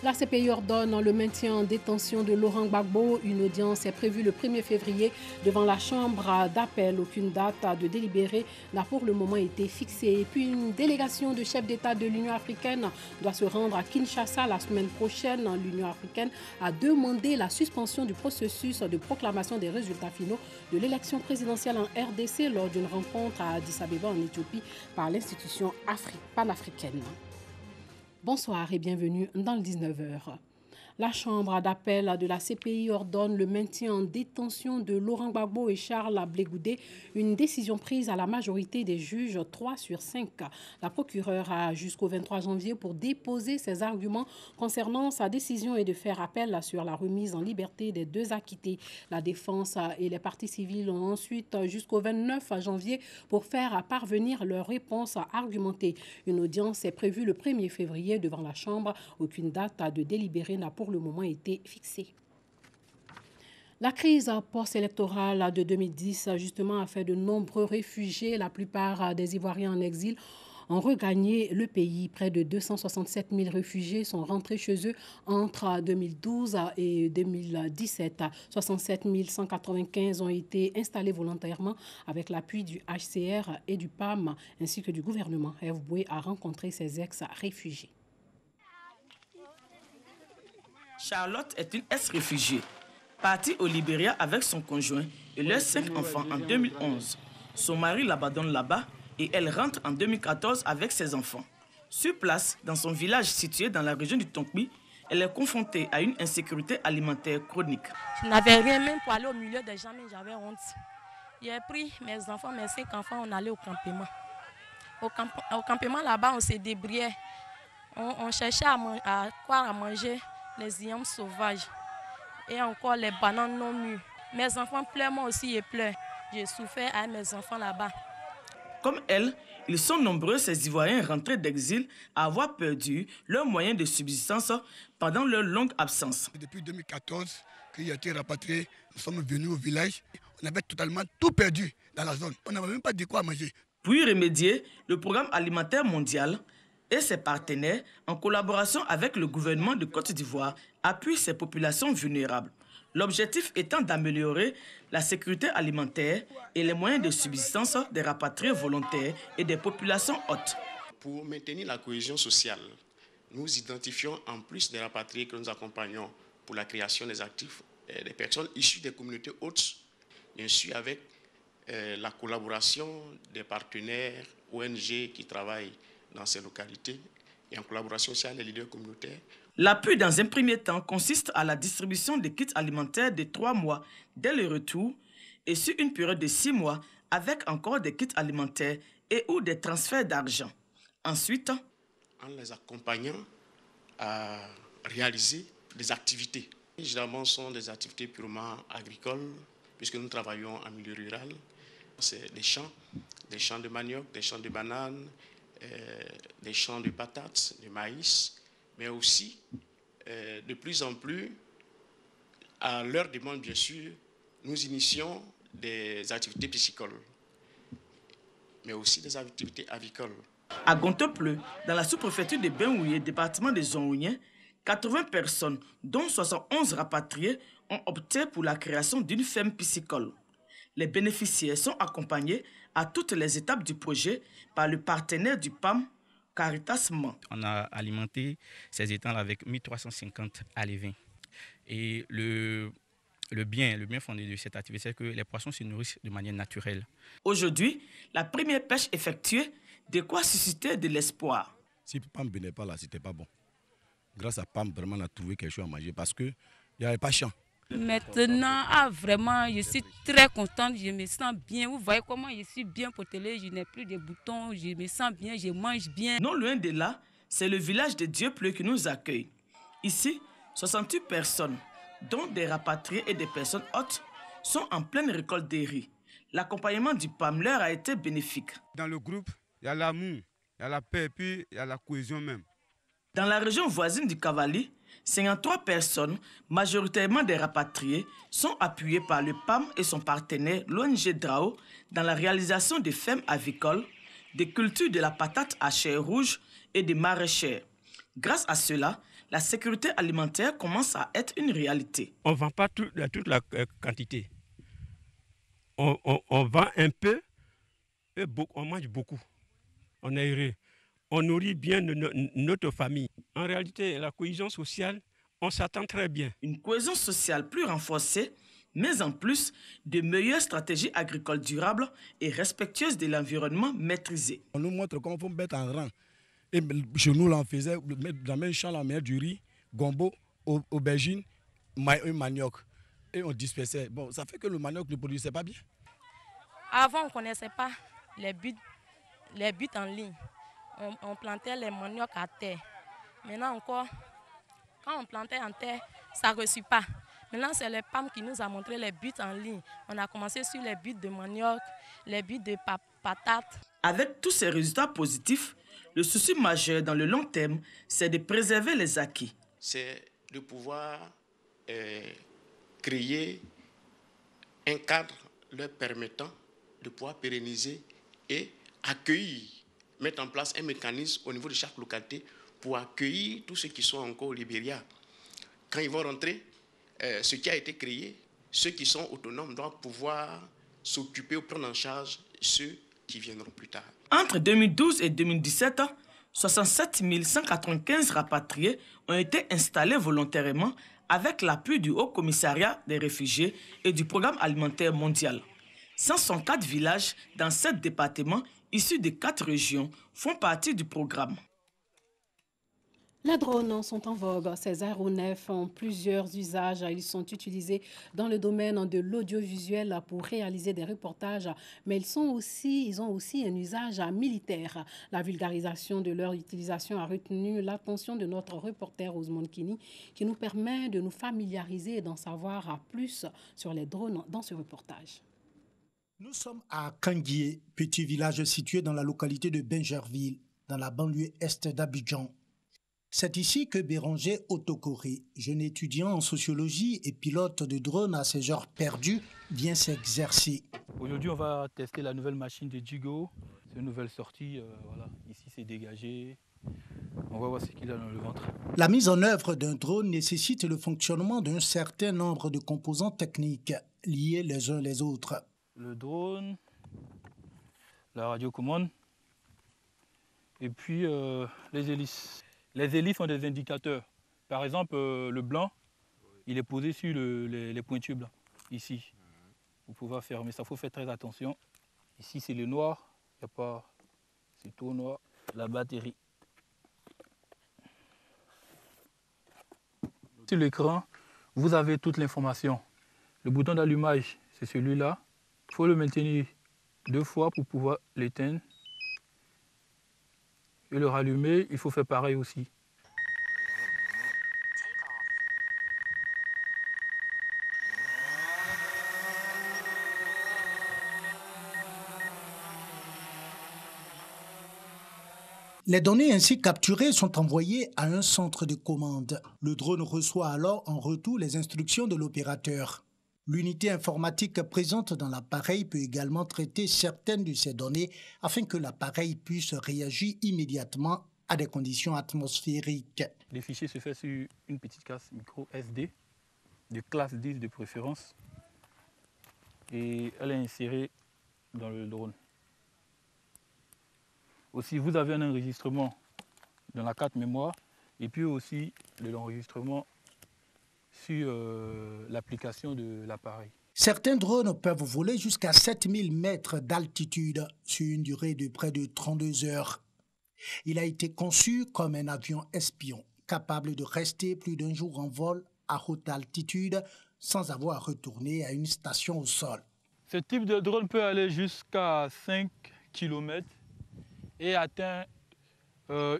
La CPI ordonne le maintien en détention de Laurent Gbagbo. Une audience est prévue le 1er février devant la chambre d'appel. Aucune date de délibéré n'a pour le moment été fixée. Et puis une délégation de chefs d'État de l'Union africaine doit se rendre à Kinshasa la semaine prochaine. L'Union africaine a demandé la suspension du processus de proclamation des résultats finaux de l'élection présidentielle en RDC lors d'une rencontre à Addis Abeba en Éthiopie par l'institution panafricaine. Bonsoir et bienvenue dans le 19h. La chambre d'appel de la CPI ordonne le maintien en détention de Laurent Gbagbo et Charles Blé Goudé, une décision prise à la majorité des juges 3 sur 5. La procureure a jusqu'au 23 janvier pour déposer ses arguments concernant sa décision et de faire appel sur la remise en liberté des deux acquittés. La défense et les parties civiles ont ensuite jusqu'au 29 janvier pour faire parvenir leurs réponses argumentées. Une audience est prévue le 1er février devant la Chambre. Aucune date de délibéré n'a pour le moment été fixée. La crise post-électorale de 2010 justement a fait de nombreux réfugiés, la plupart des Ivoiriens en exil, ont regagné le pays. Près de 267 000 réfugiés sont rentrés chez eux entre 2012 et 2017. 67 195 ont été installés volontairement avec l'appui du HCR et du PAM ainsi que du gouvernement. Hervé Boué a rencontré ses ex-réfugiés. Charlotte est une ex-réfugiée, partie au Libéria avec son conjoint et leurs 5 enfants en 2011. Son mari l'abandonne là-bas et elle rentre en 2014 avec ses enfants. Sur place, dans son village situé dans la région du Tonkpi, elle est confrontée à une insécurité alimentaire chronique. Je n'avais rien même pour aller au milieu des gens, mais j'avais honte. J'ai pris mes enfants, mes 5 enfants, on allait au campement. Au campement là-bas, on se débrouillait. On cherchait à manger. Les yams sauvages et encore les bananes non mûres. Mes enfants pleurent, moi aussi je pleure. J'ai souffert à mes enfants là-bas. Comme elle, ils sont nombreux ces Ivoiriens rentrés d'exil à avoir perdu leurs moyens de subsistance pendant leur longue absence. Depuis 2014 qu'il a été rapatrié, nous sommes venus au village. On avait totalement tout perdu dans la zone. On n'avait même pas de quoi manger. Pour y remédier, le Programme alimentaire mondial et ses partenaires, en collaboration avec le gouvernement de Côte d'Ivoire, appuient ces populations vulnérables. L'objectif étant d'améliorer la sécurité alimentaire et les moyens de subsistance des rapatriés volontaires et des populations hôtes. Pour maintenir la cohésion sociale, nous identifions en plus des rapatriés que nous accompagnons pour la création des actifs, des personnes issues des communautés hôtes, bien sûr avec la collaboration des partenaires ONG qui travaillent dans ces localités et en collaboration aussi avec les leaders communautaires. L'appui dans un premier temps consiste à la distribution des kits alimentaires de 3 mois dès le retour et sur une période de 6 mois avec encore des kits alimentaires et ou des transferts d'argent. Ensuite, en les accompagnant à réaliser des activités. Généralement, ce sont des activités purement agricoles puisque nous travaillons en milieu rural. C'est des champs de manioc, des champs de bananes, des champs de patates, de maïs, mais aussi de plus en plus, à leur demande bien sûr, nous initions des activités piscicoles, mais aussi des activités avicoles. À Gontopleu, dans la sous-préfecture de Benouye, département de Zonouyen, 80 personnes, dont 71 rapatriés, ont opté pour la création d'une ferme piscicole. Les bénéficiaires sont accompagnés à toutes les étapes du projet par le partenaire du PAM, Caritas Man. On a alimenté ces étangs avec 1350 alevins. Et le bien fondé de cette activité, c'est que les poissons se nourrissent de manière naturelle. Aujourd'hui, la première pêche effectuée, de quoi susciter de l'espoir. Si PAM ne venait pas là, c'était pas bon. Grâce à PAM, vraiment, on a trouvé quelque chose à manger parce qu'il n'y avait pas champ. Maintenant, vraiment, je suis très contente, je me sens bien. Vous voyez comment je suis bien potelée, je n'ai plus de boutons, je me sens bien, je mange bien. Non loin de là, c'est le village de Dieuppleu qui nous accueille. Ici, 68 personnes, dont des rapatriés et des personnes hôtes, sont en pleine récolte de riz. L'accompagnement du PAM leur a été bénéfique. Dans le groupe, il y a l'amour, il y a la paix et puis il y a la cohésion même. Dans la région voisine du Cavali, 53 personnes, majoritairement des rapatriés, sont appuyées par le PAM et son partenaire, l'ONG DRAO, dans la réalisation des fermes avicoles, des cultures de la patate à chair rouge et des maraîchères. Grâce à cela, la sécurité alimentaire commence à être une réalité. On ne vend pas toute la quantité. On vend un peu et on mange beaucoup. On est heureux. On nourrit bien notre famille. En réalité, la cohésion sociale, on s'attend très bien. Une cohésion sociale plus renforcée, mais en plus de meilleures stratégies agricoles durables et respectueuses de l'environnement maîtrisées. On nous montre comment il faut mettre en rang. Et chez nous, là, on faisait dans le même champ, on mettait du riz, gombo, aubergine, manioc. Et on dispersait. Bon, ça fait que le manioc ne produisait pas bien. Avant, on ne connaissait pas les buts en ligne. On plantait les maniocs à terre. Maintenant encore, quand on plantait en terre, ça ne reçut pas. Maintenant, c'est le PAM qui nous a montré les buts en ligne. On a commencé sur les buts de manioc, les buts de patates. Avec tous ces résultats positifs, le souci majeur dans le long terme, c'est de préserver les acquis. C'est de pouvoir créer un cadre leur permettant de pouvoir pérenniser et accueillir, mettre en place un mécanisme au niveau de chaque localité pour accueillir tous ceux qui sont encore au Libéria. Quand ils vont rentrer, ce qui a été créé, ceux qui sont autonomes doivent pouvoir s'occuper ou prendre en charge ceux qui viendront plus tard. Entre 2012 et 2017, 67 195 rapatriés ont été installés volontairement avec l'appui du Haut Commissariat des réfugiés et du Programme alimentaire mondial. 164 villages dans 7 départements issus de 4 régions font partie du programme. Les drones sont en vogue. Ces aéronefs ont plusieurs usages. Ils sont utilisés dans le domaine de l'audiovisuel pour réaliser des reportages, mais ils ont aussi un usage militaire. La vulgarisation de leur utilisation a retenu l'attention de notre reporter Ousmane Kini, qui nous permet de nous familiariser et d'en savoir plus sur les drones dans ce reportage. Nous sommes à Kanguié, petit village situé dans la localité de Benjerville, dans la banlieue est d'Abidjan. C'est ici que Béranger Otokoré, jeune étudiant en sociologie et pilote de drone à ses heures perdues, vient s'exercer. Aujourd'hui, on va tester la nouvelle machine de Jigo. C'est une nouvelle sortie. Voilà. Ici, c'est dégagé. On va voir ce qu'il a dans le ventre. La mise en œuvre d'un drone nécessite le fonctionnement d'un certain nombre de composants techniques liés les uns les autres. Le drone, la radiocommande et puis les hélices. Les hélices ont des indicateurs. Par exemple, le blanc, il est posé sur les pointures blancs, ici. Vous pouvez fermer ça, il faut faire très attention. Ici, c'est le noir, il n'y a pas, c'est tout noir. La batterie. Sur l'écran, vous avez toute l'information. Le bouton d'allumage, c'est celui-là. Il faut le maintenir 2 fois pour pouvoir l'éteindre. Et le rallumer, il faut faire pareil aussi. Les données ainsi capturées sont envoyées à un centre de commande. Le drone reçoit alors en retour les instructions de l'opérateur. L'unité informatique présente dans l'appareil peut également traiter certaines de ces données afin que l'appareil puisse réagir immédiatement à des conditions atmosphériques. Les fichiers se font sur une petite carte micro SD de classe 10 de préférence et elle est insérée dans le drone. Aussi, vous avez un enregistrement dans la carte mémoire et puis aussi de l'enregistrement sur l'application de l'appareil. Certains drones peuvent voler jusqu'à 7000 mètres d'altitude sur une durée de près de 32 heures. Il a été conçu comme un avion espion, capable de rester plus d'1 jour en vol à haute altitude sans avoir à retourner à une station au sol. Ce type de drone peut aller jusqu'à 5 km et atteint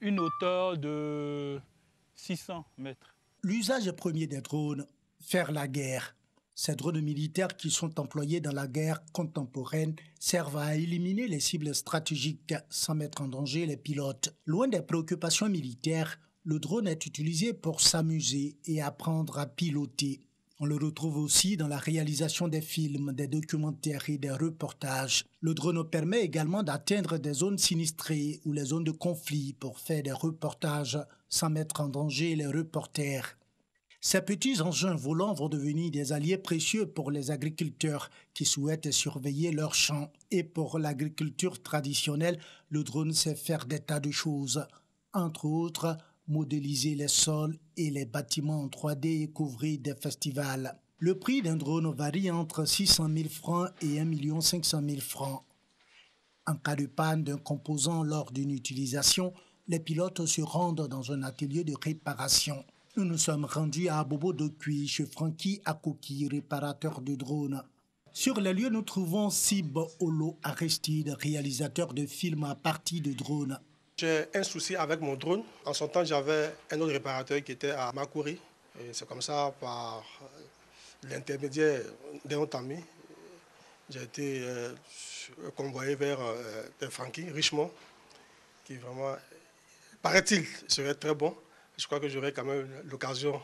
une hauteur de 600 mètres. L'usage premier des drones, faire la guerre. Ces drones militaires qui sont employés dans la guerre contemporaine servent à éliminer les cibles stratégiques sans mettre en danger les pilotes. Loin des préoccupations militaires, le drone est utilisé pour s'amuser et apprendre à piloter. On le retrouve aussi dans la réalisation des films, des documentaires et des reportages. Le drone permet également d'atteindre des zones sinistrées ou les zones de conflit pour faire des reportages sans mettre en danger les reporters. Ces petits engins volants vont devenir des alliés précieux pour les agriculteurs qui souhaitent surveiller leurs champs. Et pour l'agriculture traditionnelle, le drone sait faire des tas de choses. Entre autres, modéliser les sols et les bâtiments en 3D et couvrir des festivals. Le prix d'un drone varie entre 600 000 francs et 1 500 000 francs. En cas de panne d'un composant lors d'une utilisation, les pilotes se rendent dans un atelier de réparation. Nous nous sommes rendus à Abobo Dokui chez Frankie Akoki, réparateur de drones. Sur les lieux, nous trouvons Sib Olo Aristide, réalisateur de films à partir de drones. J'ai un souci avec mon drone. En son temps, j'avais un autre réparateur qui était à Makuri. Et c'est comme ça, par l'intermédiaire d'un ami, j'ai été convoyé vers Francky, Richemont, qui vraiment, paraît-il, serait très bon. Je crois que j'aurai quand même l'occasion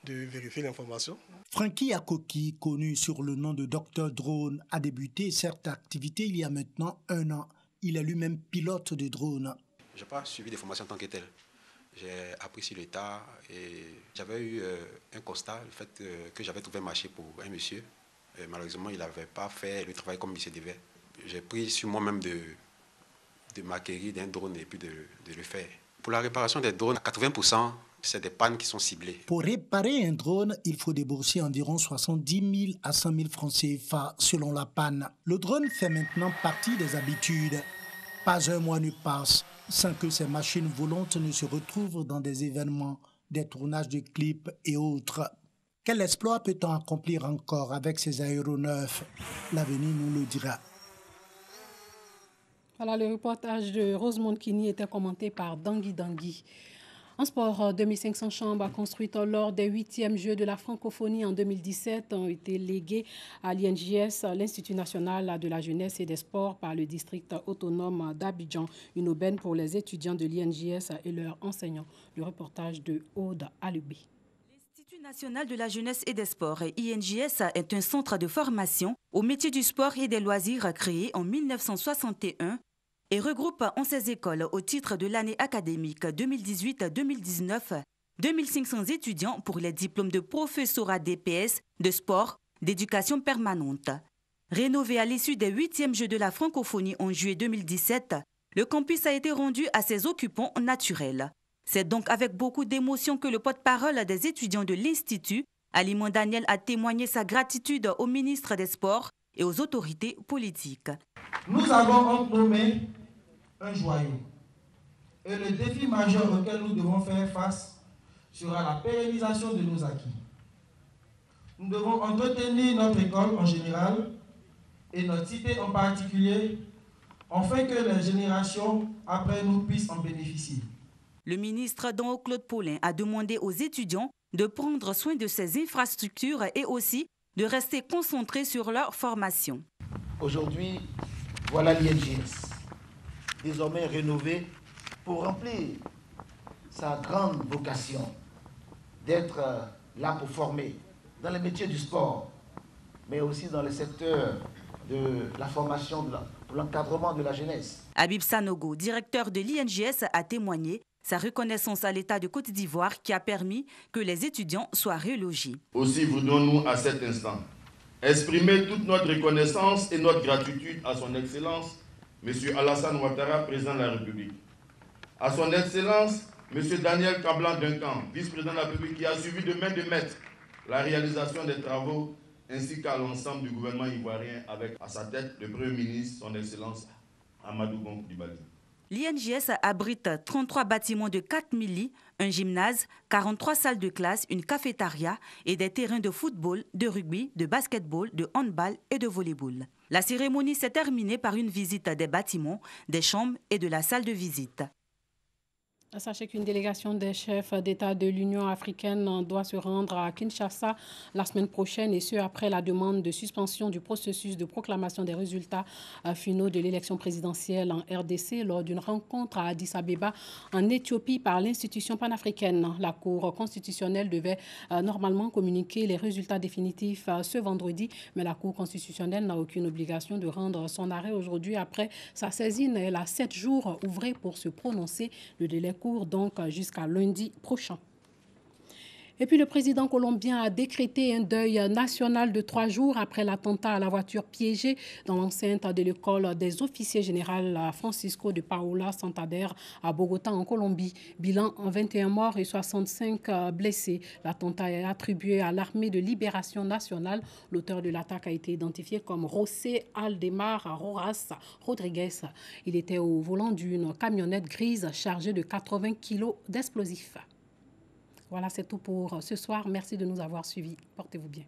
de vérifier l'information. Frankie Akoki, connu sur le nom de Dr Drone, a débuté cette activité il y a maintenant 1 an. Il est lui-même pilote de drone. Je n'ai pas suivi des formations en tant que telles. J'ai appris sur le tas et j'avais eu un constat, le fait que j'avais trouvé un marché pour un monsieur. Et malheureusement, il n'avait pas fait le travail comme il se devait. J'ai pris sur moi-même de m'acquérir d'un drone et puis de le faire. Pour la réparation des drones, 80%, c'est des pannes qui sont ciblées. Pour réparer un drone, il faut débourser environ 70 000 à 100 000 francs CFA selon la panne. Le drone fait maintenant partie des habitudes. Pas un mois ne passe sans que ces machines volantes ne se retrouvent dans des événements, des tournages de clips et autres. Quel exploit peut-on accomplir encore avec ces aéronefs? L'avenir nous le dira. Voilà, le reportage de Rosemonde Kini était commenté par Dangui Dangui. En sport, 2500 chambres construites lors des 8e Jeux de la francophonie en 2017 ont été léguées à l'INJS, l'Institut national de la jeunesse et des sports, par le district autonome d'Abidjan. Une aubaine pour les étudiants de l'INJS et leurs enseignants. Le reportage de Aude Alubé. L'Institut national de la jeunesse et des sports, INJS, est un centre de formation au métier du sport et des loisirs créé en 1961 et regroupe en ses écoles au titre de l'année académique 2018-2019 2500 étudiants pour les diplômes de professorat DPS, de sport, d'éducation permanente. Rénové à l'issue des 8e Jeux de la francophonie en juillet 2017, le campus a été rendu à ses occupants naturels. C'est donc avec beaucoup d'émotion que le porte-parole des étudiants de l'Institut, Alimon Daniel, a témoigné sa gratitude au ministre des Sports et aux autorités politiques. Nous avons entre nos mains un joyau. Et le défi majeur auquel nous devons faire face sera la pérennisation de nos acquis. Nous devons entretenir notre école en général et notre cité en particulier, afin que les générations après nous puissent en bénéficier. Le ministre Don Claude Paulin a demandé aux étudiants de prendre soin de ces infrastructures et aussi de rester concentrés sur leur formation. Aujourd'hui, voilà l'INJS, désormais rénové pour remplir sa grande vocation d'être là pour former dans les métiers du sport, mais aussi dans le secteur de la formation, pour l'encadrement de la jeunesse. Habib Sanogo, directeur de l'INJS, a témoigné sa reconnaissance à l'État de Côte d'Ivoire qui a permis que les étudiants soient relogés. Aussi voudrons-nous à cet instant exprimer toute notre reconnaissance et notre gratitude à son Excellence, M. Alassane Ouattara, président de la République. À son Excellence, M. Daniel Kablan-Duncan, vice-président de la République, qui a suivi de main de maître la réalisation des travaux, ainsi qu'à l'ensemble du gouvernement ivoirien, avec à sa tête le Premier ministre, son Excellence Amadou Gon Coulibaly. L'INJS abrite 33 bâtiments de 4000 lits, un gymnase, 43 salles de classe, une cafétéria et des terrains de football, de rugby, de basketball, de handball et de volleyball. La cérémonie s'est terminée par une visite des bâtiments, des chambres et de la salle de visite. Sachez qu'une délégation des chefs d'État de l'Union africaine doit se rendre à Kinshasa la semaine prochaine, et ce après la demande de suspension du processus de proclamation des résultats finaux de l'élection présidentielle en RDC lors d'une rencontre à Addis Abeba en Éthiopie par l'institution panafricaine. La Cour constitutionnelle devait normalement communiquer les résultats définitifs ce vendredi, mais la Cour constitutionnelle n'a aucune obligation de rendre son arrêt aujourd'hui après sa saisine. Elle a 7 jours ouvrés pour se prononcer. Le délai court donc jusqu'à lundi prochain. Et puis le président colombien a décrété un deuil national de 3 jours après l'attentat à la voiture piégée dans l'enceinte de l'école des officiers généraux Francisco de Paula Santander à Bogota en Colombie. Bilan 21 morts et 65 blessés. L'attentat est attribué à l'armée de libération nationale. L'auteur de l'attaque a été identifié comme José Aldemar Rojas Rodriguez. Il était au volant d'une camionnette grise chargée de 80 kilos d'explosifs. Voilà, c'est tout pour ce soir. Merci de nous avoir suivis. Portez-vous bien.